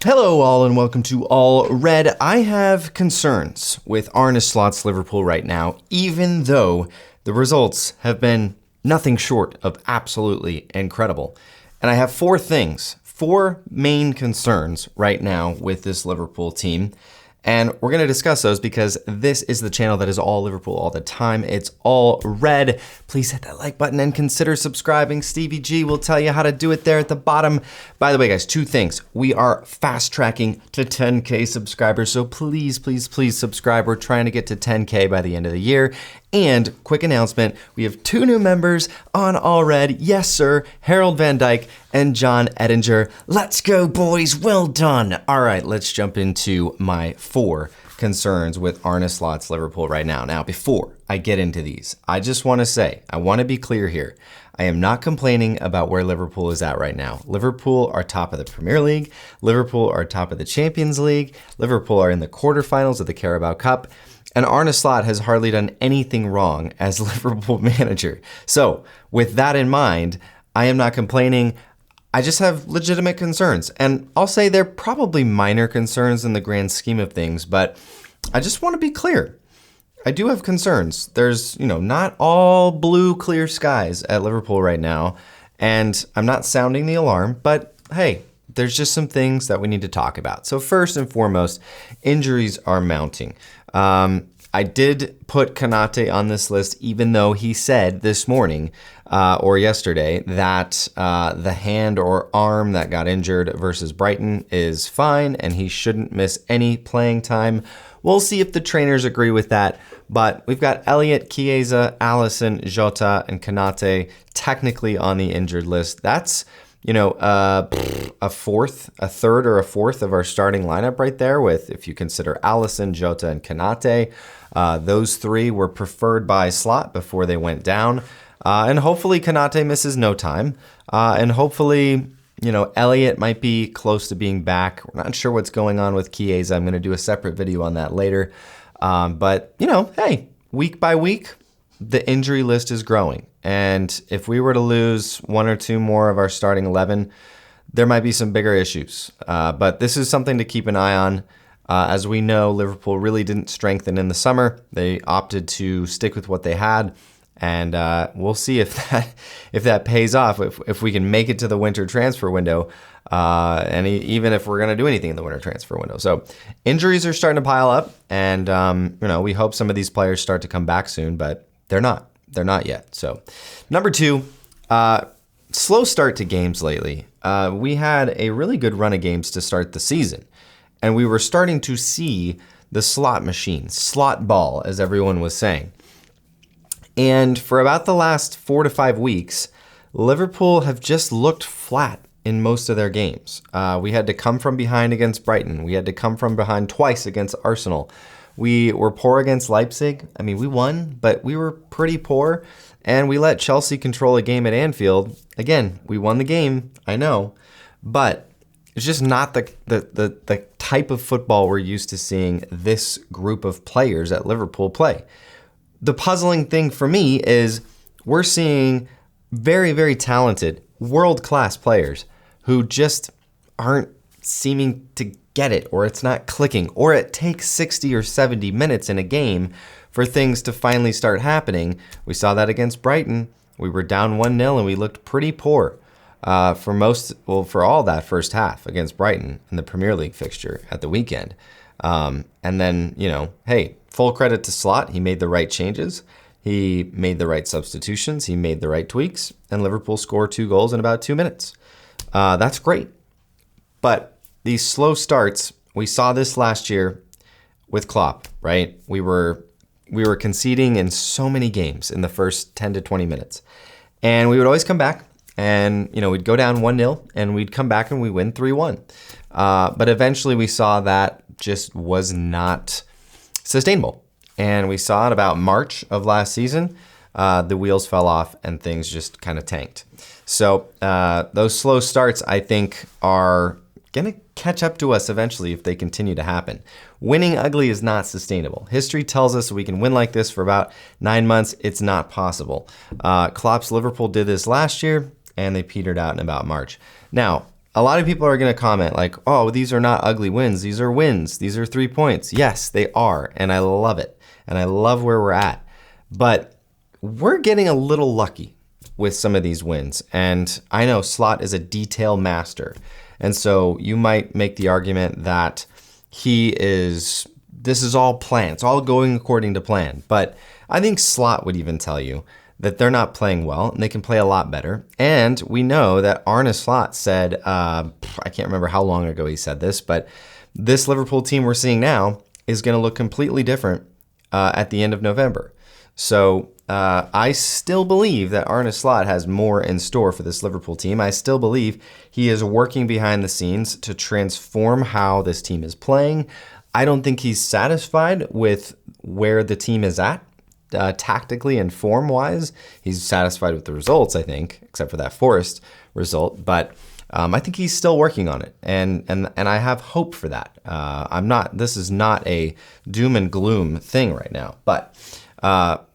Hello all and welcome to All Red. I have concerns with Arneslot's Liverpool right now, even though the results have been nothing short of absolutely incredible. And I have four main concerns right now with this Liverpool team. And we're going to discuss those because this is the channel that is all Liverpool all the time. It's All Red. Please hit that like button and consider subscribing. Stevie G will tell you how to do it there at the bottom. By the way, guys, two things. We are fast tracking to 10K subscribers, so please, please, please subscribe. We're trying to get to 10K by the end of the year. And quick announcement, we have two new members on All Red. Yes, sir, Harold Van Dyke and John Edinger. Let's go, boys. Well done. All right, let's jump into my four concerns with Arneslot's Liverpool right now. Now, before I get into these, I just want to say, I want to be clear here. I am not complaining about where Liverpool is at right now. Liverpool are top of the Premier League. Liverpool are top of the Champions League. Liverpool are in the quarterfinals of the Carabao Cup. And Arne Slot has hardly done anything wrong as Liverpool manager. So with that in mind, I am not complaining. I just have legitimate concerns. And I'll say they're probably minor concerns in the grand scheme of things, but I just want to be clear. I do have concerns. There's, not all blue, clear skies at Liverpool right now. And I'm not sounding the alarm, but hey, there's just some things that we need to talk about. So first and foremost, injuries are mounting. I did put Konate on this list, even though he said this morning or yesterday that the hand or arm that got injured versus Brighton is fine and he shouldn't miss any playing time. We'll see if the trainers agree with that. But we've got Elliott, Chiesa, Alisson, Jota, and Konate technically on the injured list. That's a third or a fourth of our starting lineup right there with, if you consider Alisson, Jota, and Konate. Those three were preferred by Slot before they went down. And hopefully Konate misses no time. And hopefully, Elliott might be close to being back. We're not sure what's going on with Chiesa. I'm going to do a separate video on that later. But, hey, week by week, the injury list is growing. And if we were to lose one or two more of our starting 11, there might be some bigger issues. But this is something to keep an eye on. As we know, Liverpool really didn't strengthen in the summer. They opted to stick with what they had. And we'll see if that pays off, if we can make it to the winter transfer window, and even if we're going to do anything in the winter transfer window. So injuries are starting to pile up, and we hope some of these players start to come back soon, but they're not. They're not yet. So number two, slow start to games lately. We had a really good run of games to start the season, and we were starting to see the slot machine, slot ball, as everyone was saying. And for about the last 4 to 5 weeks, Liverpool have just looked flat in most of their games. We had to come from behind against Brighton. We had to come from behind twice against Arsenal. We were poor against Leipzig. I mean, we won, but we were pretty poor. And we let Chelsea control a game at Anfield. Again, we won the game, I know. But it's just not the type of football we're used to seeing this group of players at Liverpool play. The puzzling thing for me is we're seeing very, very talented, world-class players who just aren't seeming to get it, or it's not clicking, or it takes 60 or 70 minutes in a game for things to finally start happening. We saw that against Brighton. We were down 1-0 and we looked pretty poor for all that first half against Brighton in the Premier League fixture at the weekend. And then, hey, full credit to Slot. He made the right changes. He made the right substitutions. He made the right tweaks. And Liverpool scored 2 goals in about 2 minutes. That's great. But these slow starts, we saw this last year with Klopp, right? We were conceding in so many games in the first 10 to 20 minutes. And we would always come back and, we'd go down 1-0 and we'd come back and we win 3-1. But eventually we saw that just was not sustainable. And we saw it about March of last season. The wheels fell off and things just kind of tanked. So those slow starts, I think, are going to catch up to us eventually if they continue to happen. Winning ugly is not sustainable. History tells us we can win like this for about 9 months. It's not possible. Klopp's Liverpool did this last year, and they petered out in about March. Now, a lot of people are going to comment like, oh, these are not ugly wins. These are wins. These are 3 points. Yes, they are. And I love it. And I love where we're at. But we're getting a little lucky with some of these wins. And I know Slot is a detail master. And so you might make the argument that this is all planned. It's all going according to plan. But I think Slot would even tell you that they're not playing well and they can play a lot better. And we know that Arne Slot said, I can't remember how long ago he said this, but this Liverpool team we're seeing now is going to look completely different at the end of November. So I still believe that Arne Slot has more in store for this Liverpool team. I still believe he is working behind the scenes to transform how this team is playing. I don't think he's satisfied with where the team is at. Tactically and form-wise, he's satisfied with the results, I think, except for that Forest result. But I think he's still working on it, and I have hope for that. This is not a doom and gloom thing right now, but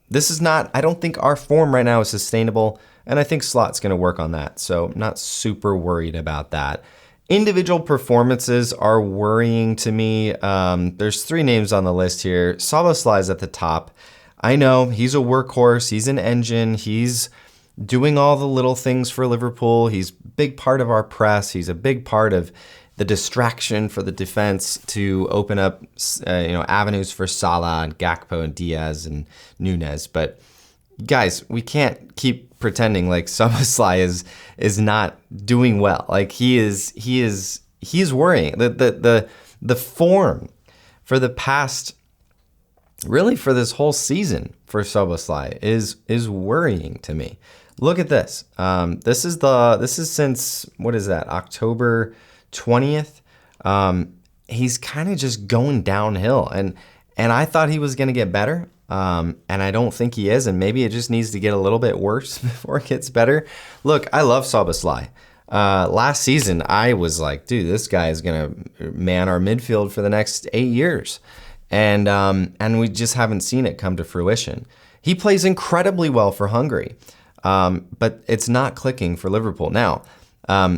this is not. I don't think our form right now is sustainable, and I think Slot's going to work on that. So I'm not super worried about that. Individual performances are worrying to me. There's 3 names on the list here. Szoboszlai's at the top. I know he's a workhorse, he's an engine, he's doing all the little things for Liverpool, he's a big part of our press, he's a big part of the distraction for the defense to open up avenues for Salah and Gakpo and Diaz and Nunez. But guys, we can't keep pretending like Szoboszlai is not doing well. Like he is worrying. The form for the past, really for this whole season for Szoboszlai is worrying to me. Look at this. This is since, what is that, October 20th? He's kind of just going downhill, and I thought he was going to get better, and I don't think he is, and maybe it just needs to get a little bit worse before it gets better. Look, I love Szoboszlai. Last season, I was like, dude, this guy is going to man our midfield for the next 8 years. And we just haven't seen it come to fruition. He plays incredibly well for Hungary, but it's not clicking for Liverpool. Now,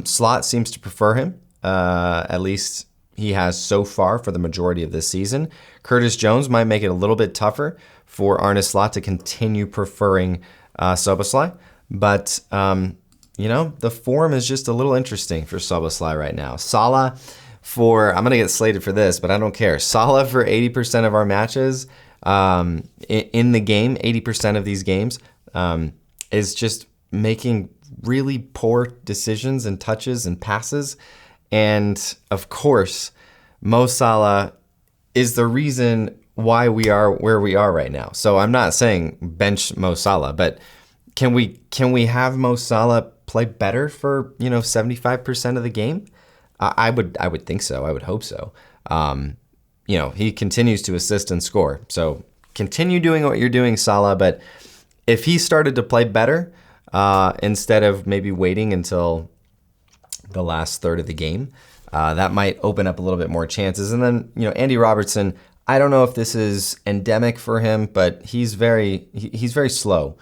Slot seems to prefer him, at least he has so far for the majority of this season. Curtis Jones might make it a little bit tougher for Arne Slot to continue preferring Szoboszlai, but the form is just a little interesting for Szoboszlai right now. Salah, I'm going to get slated for this, but I don't care. Salah for 80% of our matches in the game, 80% of these games, is just making really poor decisions and touches and passes. And of course, Mo Salah is the reason why we are where we are right now. So I'm not saying bench Mo Salah, but can we have Mo Salah play better for 75% of the game? I would think so. I would hope so. He continues to assist and score. So continue doing what you're doing, Salah. But if he started to play better, instead of maybe waiting until the last third of the game, that might open up a little bit more chances. And then, Andy Robertson, I don't know if this is endemic for him, but he's very slow.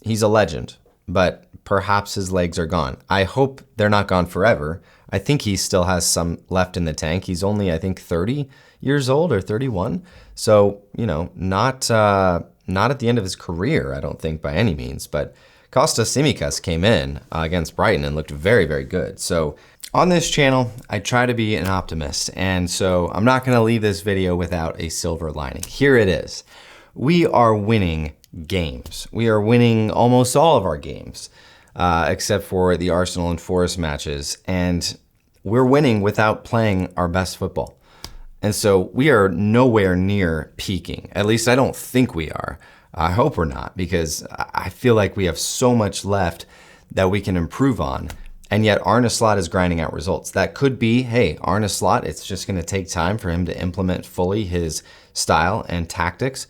He's a legend, but perhaps his legs are gone. I hope they're not gone forever. I think he still has some left in the tank. He's only, I think, 30 years old or 31. So, not at the end of his career, I don't think, by any means. But Kostas Tsimikas came in against Brighton and looked very, very good. So on this channel, I try to be an optimist. And so I'm not going to leave this video without a silver lining. Here it is. We are winning games. We are winning almost all of our games. Except for the Arsenal and Forest matches. And we're winning without playing our best football. And so we are nowhere near peaking. At least I don't think we are. I hope we're not, because I feel like we have so much left that we can improve on. And yet Arne Slot is grinding out results. That could be, hey, Arne Slot, it's just going to take time for him to implement fully his style and tactics.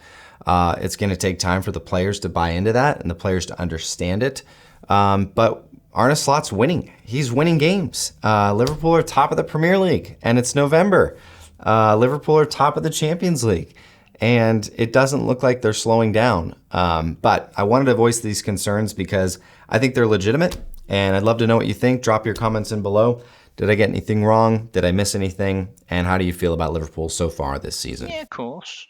It's going to take time for the players to buy into that and the players to understand it. But Arne Slot's winning. He's winning games. Liverpool are top of the Premier League, and it's November. Liverpool are top of the Champions League, and it doesn't look like they're slowing down. But I wanted to voice these concerns because I think they're legitimate, And I'd love to know what you think. Drop your comments in below. Did I get anything wrong? Did I miss anything? And how do you feel about Liverpool so far this season? Yeah, of course.